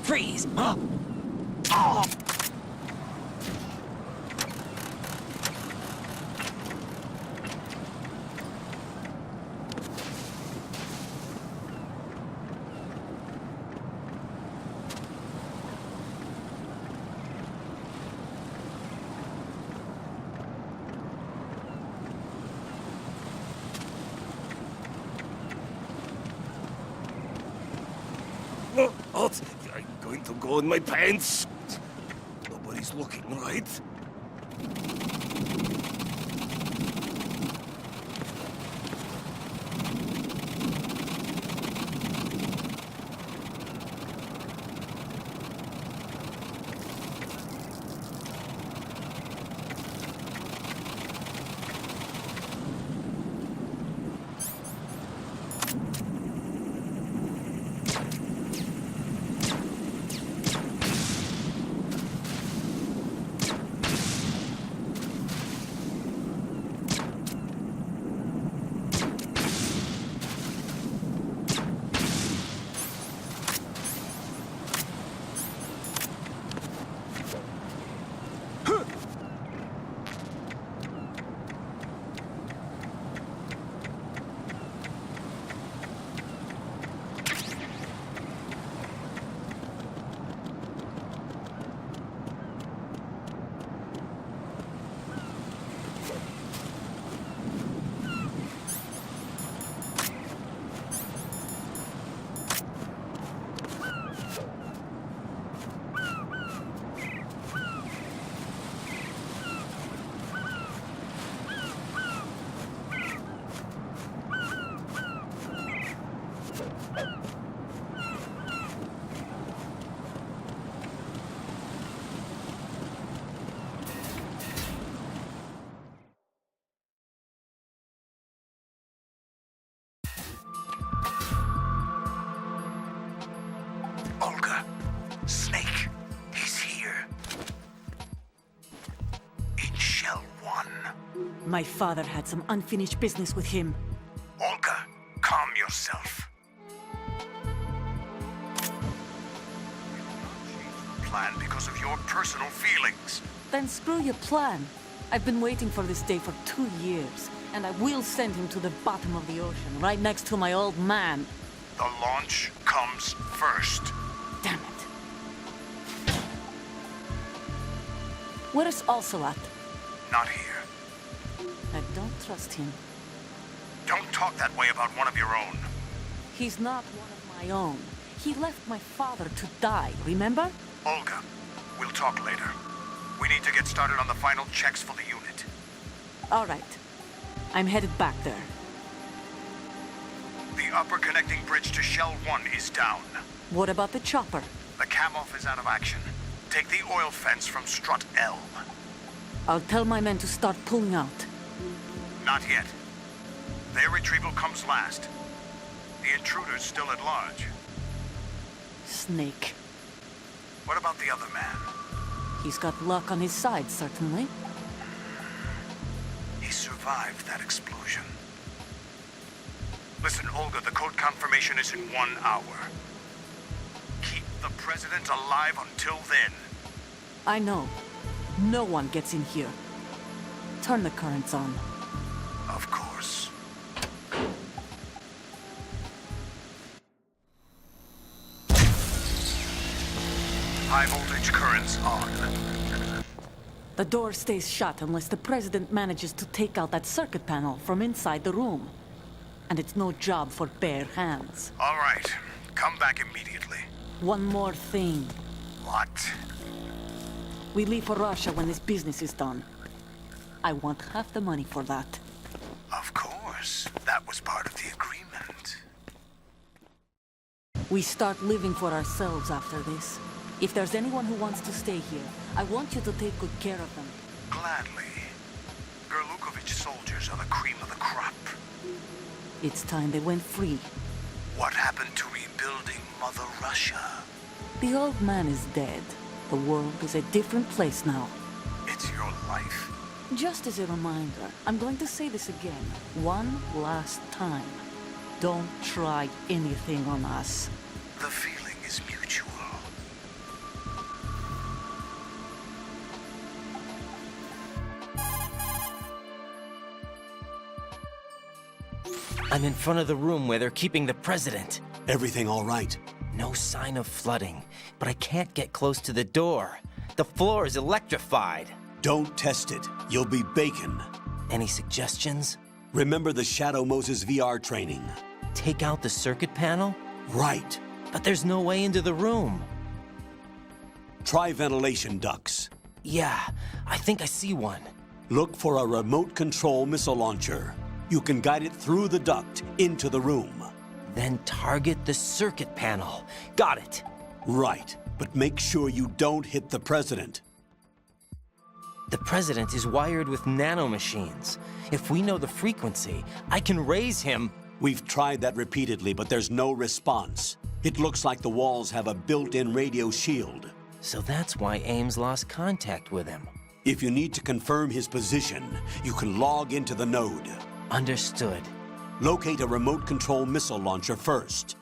Freeze! Huh? Oh. What? I'm going to go in my pants. Nobody's looking, right? Olga, Snake, he's here. In Shell 1. My father had some unfinished business with him. Olga, calm yourself. Plan because of your personal feelings. Then screw your plan. I've been waiting for this day for 2 years, and I will send him to the bottom of the ocean, right next to my old man. The launch comes first. Damn it. Where is Ocelot? Not here. I don't trust him. Don't talk that way about one of your own. He's not one of my own. He left my father to die, remember? Olga, we'll talk later. We need to get started on the final checks for the unit. All right. I'm headed back there. The upper connecting bridge to Shell 1 is down. What about the chopper? The cam-off is out of action. Take the oil fence from strut L. I'll tell my men to start pulling out. Not yet. Their retrieval comes last. The intruder's still at large. Snake. What about the other man? He's got luck on his side, certainly. He survived that explosion. Listen, Olga, the code confirmation is in 1 hour. Keep the president alive until then. I know. No one gets in here. Turn the currents on. Of course. High voltage currents on. The door stays shut unless the president manages to take out that circuit panel from inside the room. And it's no job for bare hands. All right. Come back immediately. One more thing. What? We leave for Russia when this business is done. I want half the money for that. Of course. That was part of the agreement. We start living for ourselves after this. If there's anyone who wants to stay here, I want you to take good care of them. Gladly. Gerlukovich soldiers are the cream of the crop. It's time they went free. What happened to rebuilding Mother Russia? The old man is dead. The world is a different place now. It's your life. Just as a reminder, I'm going to say this again, one last time. Don't try anything on us. The feeling is mutual. I'm in front of the room where they're keeping the president. Everything all right? No sign of flooding, but I can't get close to the door. The floor is electrified. Don't test it. You'll be bacon. Any suggestions? Remember the Shadow Moses VR training? Take out the circuit panel? Right. But there's no way into the room. Try ventilation ducts. Yeah, I think I see one. Look for a remote control missile launcher. You can guide it through the duct into the room. Then target the circuit panel. Got it. Right, but make sure you don't hit the president. The president is wired with nanomachines. If we know the frequency, I can raise him. We've tried that repeatedly, but there's no response. It looks like the walls have a built-in radio shield. So that's why Ames lost contact with him. If you need to confirm his position, you can log into the node. Understood. Locate a remote control missile launcher first.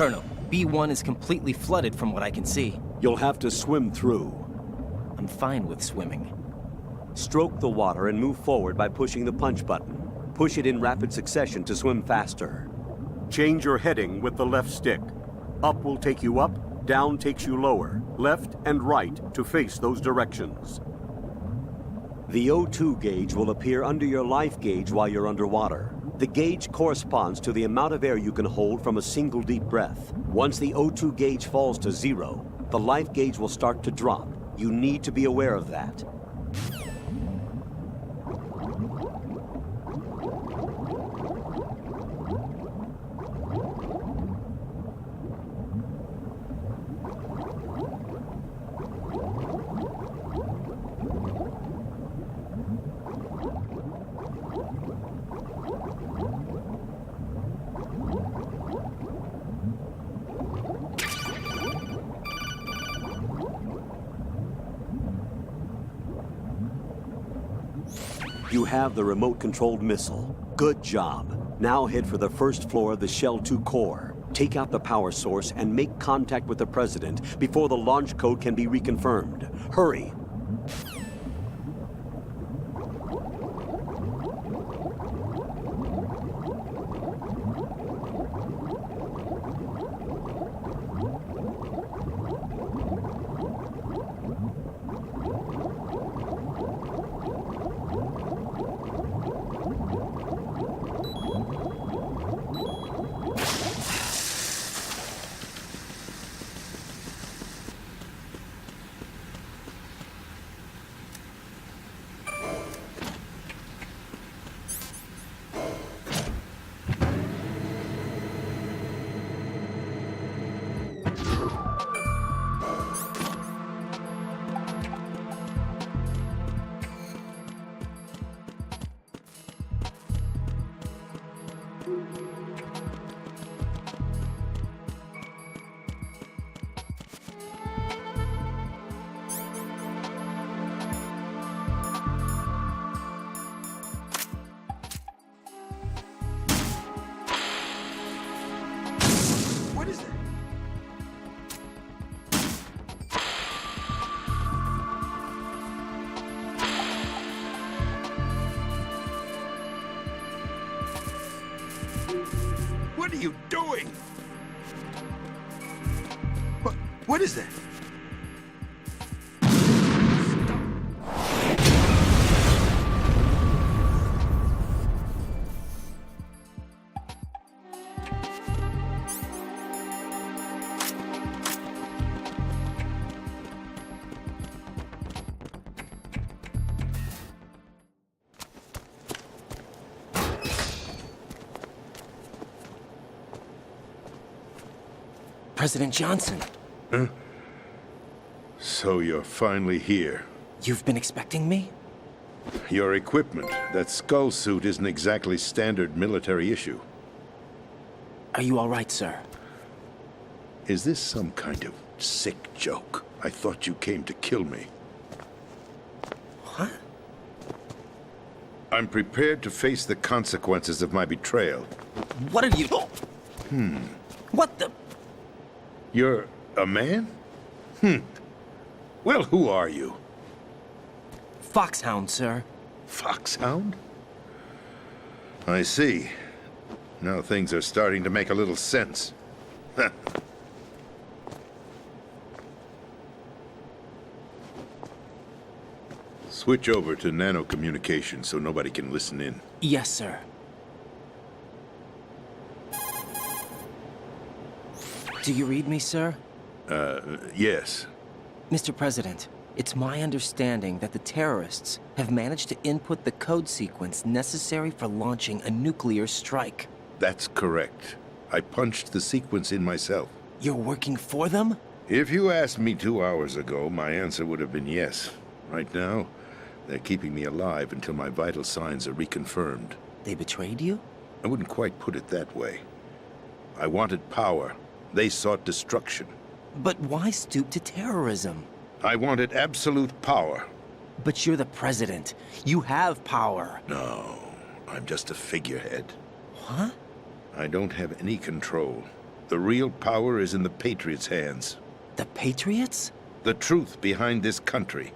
Colonel, B1 is completely flooded from what I can see. You'll have to swim through. I'm fine with swimming. Stroke the water and move forward by pushing the punch button. Push it in rapid succession to swim faster. Change your heading with the left stick. Up will take you up, down takes you lower, left and right to face those directions. The O2 gauge will appear under your life gauge while you're underwater. The gauge corresponds to the amount of air you can hold from a single deep breath. Once the O2 gauge falls to 0, the life gauge will start to drop. You need to be aware of that. You have the remote-controlled missile. Good job. Now head for the first floor of the Shell 2 core. Take out the power source and make contact with the President before the launch code can be reconfirmed. Hurry! What is it? What are you doing? What is that? President Johnson, So you're finally here. you've been expecting me? Your equipment, that skull suit, isn't exactly standard military issue. Are you all right, sir? Is this some kind of sick joke? I thought you came to kill me. What? I'm prepared to face the consequences of my betrayal. What are you... What the... You're a man? Well, who are you? Foxhound, sir. Foxhound? I see. Now things are starting to make a little sense. Switch over to nano-communication so nobody can listen in. Yes, sir. Do you read me, sir? Yes. Mr. President, it's my understanding that the terrorists have managed to input the code sequence necessary for launching a nuclear strike. That's correct. I punched the sequence in myself. You're working for them? If you asked me 2 hours ago, my answer would have been yes. Right now, they're keeping me alive until my vital signs are reconfirmed. They betrayed you? I wouldn't quite put it that way. I wanted power. They sought destruction. But why stoop to terrorism? I wanted absolute power. But you're the president. You have power. No, I'm just a figurehead. What? I don't have any control. The real power is in the Patriots' hands. The Patriots? The truth behind this country.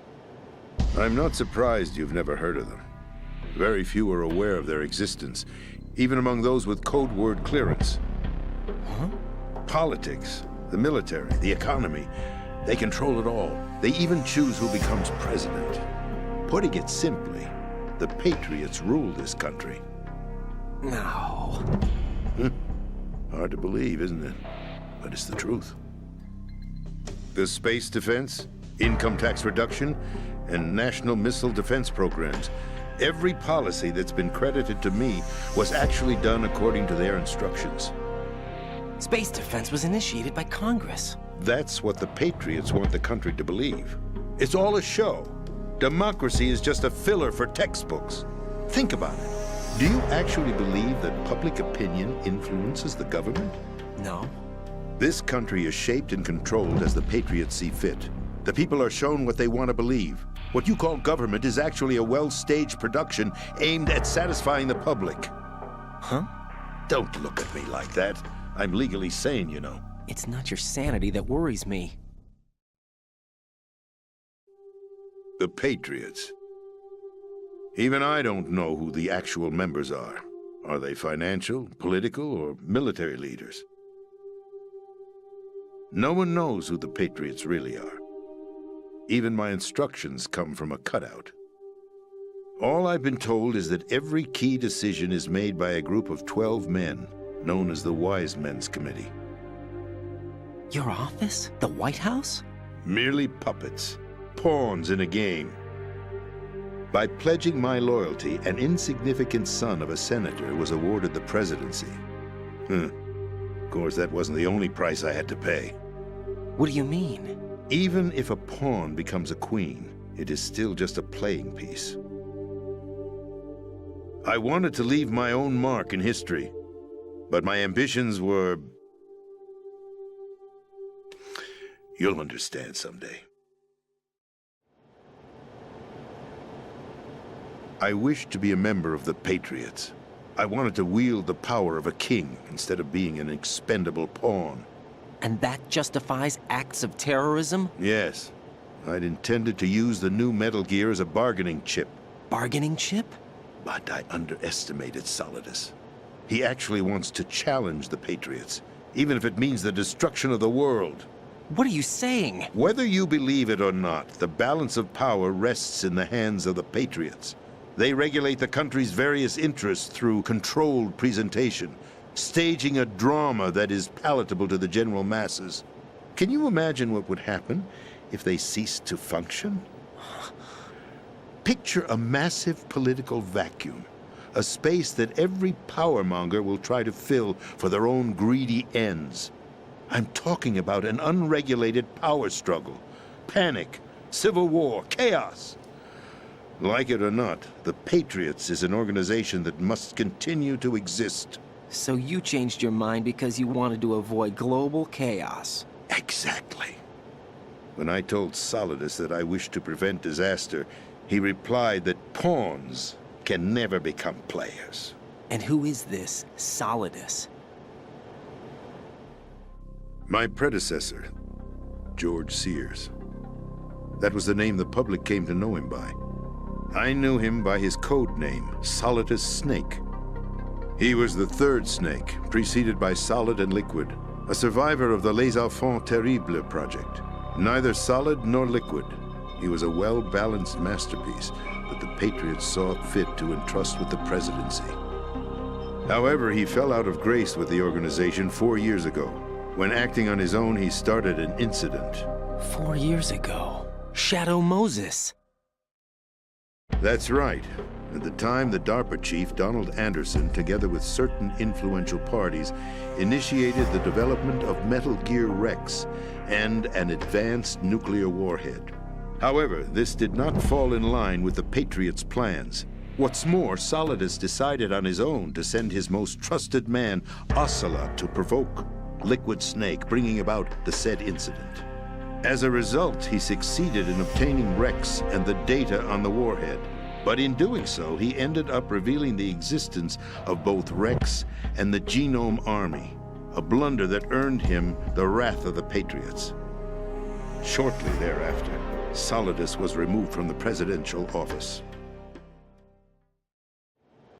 I'm not surprised you've never heard of them. Very few are aware of their existence, even among those with code word clearance. Huh? Politics, the military, the economy, they control it all. They even choose who becomes president. Putting it simply, the Patriots rule this country. No. Hard to believe, isn't it? But it's the truth. The space defense, income tax reduction, and national missile defense programs. Every policy that's been credited to me was actually done according to their instructions. Space defense was initiated by Congress. That's what the Patriots want the country to believe. It's all a show. Democracy is just a filler for textbooks. Think about it. Do you actually believe that public opinion influences the government? No. This country is shaped and controlled as the Patriots see fit. The people are shown what they want to believe. What you call government is actually a well-staged production aimed at satisfying the public. Huh? Don't look at me like that. I'm legally sane, you know. It's not your sanity that worries me. The Patriots. Even I don't know who the actual members are. Are they financial, political, or military leaders? No one knows who the Patriots really are. Even my instructions come from a cutout. All I've been told is that every key decision is made by a group of 12 men, known as the Wise Men's Committee. Your office? The White House? Merely puppets, pawns in a game. By pledging my loyalty, an insignificant son of a senator was awarded the presidency. Of course, that wasn't the only price I had to pay. What do you mean? Even if a pawn becomes a queen, it is still just a playing piece. I wanted to leave my own mark in history. But my ambitions were... You'll understand someday. I wished to be a member of the Patriots. I wanted to wield the power of a king instead of being an expendable pawn. And that justifies acts of terrorism? Yes. I'd intended to use the new Metal Gear as a bargaining chip. Bargaining chip? But I underestimated Solidus. He actually wants to challenge the Patriots, even if it means the destruction of the world. What are you saying? Whether you believe it or not, the balance of power rests in the hands of the Patriots. They regulate the country's various interests through controlled presentation, staging a drama that is palatable to the general masses. Can you imagine what would happen if they ceased to function? Picture a massive political vacuum, a space that every powermonger will try to fill for their own greedy ends. I'm talking about an unregulated power struggle, panic, civil war, chaos. Like it or not, the Patriots is an organization that must continue to exist. So you changed your mind because you wanted to avoid global chaos. Exactly. When I told Solidus that I wished to prevent disaster, he replied that pawns can never become players. And who is this Solidus? My predecessor, George Sears. That was the name the public came to know him by. I knew him by his code name, Solidus Snake. He was the third Snake, preceded by Solid and Liquid, a survivor of the Les Enfants Terribles project. Neither solid nor liquid, he was a well-balanced masterpiece that the Patriots saw it fit to entrust with the presidency. However, he fell out of grace with the organization 4 years ago. When acting on his own, he started an incident. 4 years ago. Shadow Moses. That's right. At the time, the DARPA chief, Donald Anderson, together with certain influential parties, initiated the development of Metal Gear Rex and an advanced nuclear warhead. However, this did not fall in line with the Patriots' plans. What's more, Solidus decided on his own to send his most trusted man, Ocelot, to provoke Liquid Snake, bringing about the said incident. As a result, he succeeded in obtaining Rex and the data on the warhead. But in doing so, he ended up revealing the existence of both Rex and the Genome Army, a blunder that earned him the wrath of the Patriots. Shortly thereafter, Solidus was removed from the presidential office.